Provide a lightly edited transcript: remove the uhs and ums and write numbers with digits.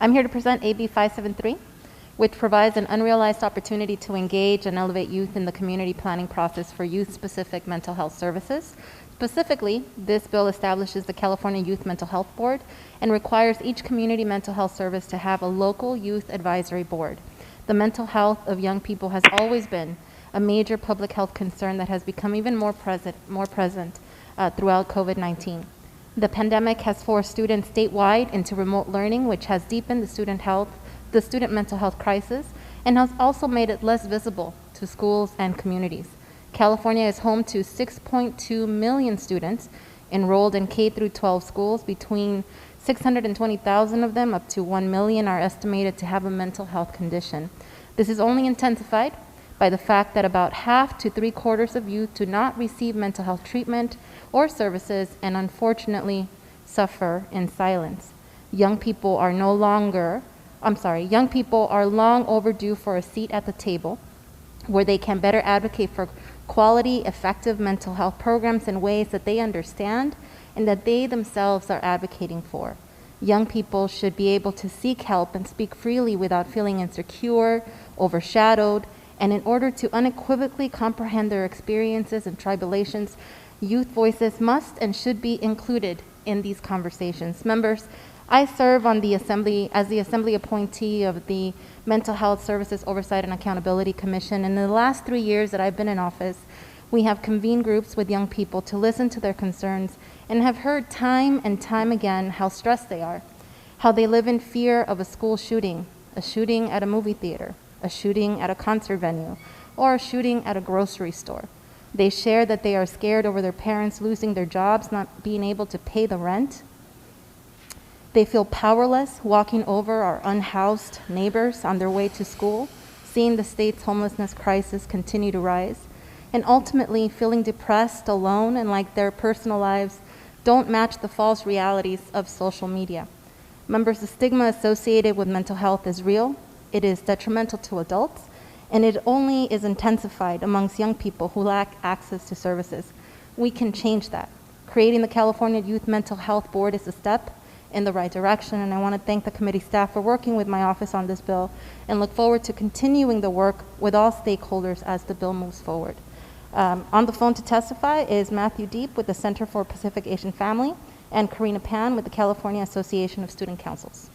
I'm here to present AB 573, which provides an unrealized opportunity to engage and elevate youth in the community planning process for youth-specific mental health services. Specifically, this bill establishes the California Youth Mental Health Board and requires each community mental health service to have a local youth advisory board. The mental health of young people has always been a major public health concern that has become even more present throughout COVID-19. The pandemic has forced students statewide into remote learning, which has deepened the student mental health crisis, and has also made it less visible to schools and communities. California is home to 6.2 million students enrolled in K-12 schools. Between 620,000 of them up to 1 million are estimated to have a mental health condition. This is only intensified by the fact that about half to 3/4 of youth do not receive mental health treatment or services and unfortunately suffer in silence. Young people are long overdue for a seat at the table where they can better advocate for quality, effective mental health programs in ways that they understand and that they themselves are advocating for. Young people should be able to seek help and speak freely without feeling insecure, overshadowed, and in order to unequivocally comprehend their experiences and tribulations, youth voices must and should be included in these conversations. Members, I serve on the Assembly as the Assembly appointee of the Mental Health Services Oversight and Accountability Commission. And in the last 3 years that I've been in office, we have convened groups with young people to listen to their concerns and have heard time and time again how stressed they are, how they live in fear of a school shooting, a shooting at a movie theater, a shooting at a concert venue, or a shooting at a grocery store. They share that they are scared over their parents losing their jobs, not being able to pay the rent. They feel powerless walking over our unhoused neighbors on their way to school, seeing the state's homelessness crisis continue to rise, and ultimately feeling depressed, alone, and like their personal lives don't match the false realities of social media. Members, the stigma associated with mental health is real. It is detrimental to adults, and it only is intensified amongst young people who lack access to services. We can change that. Creating the California Youth Mental Health Board is a step in the right direction, and I want to thank the committee staff for working with my office on this bill and look forward to continuing the work with all stakeholders as the bill moves forward. On the phone to testify is Matthew Deep with the Center for Pacific Asian Family and Karina Pan with the California Association of Student Councils.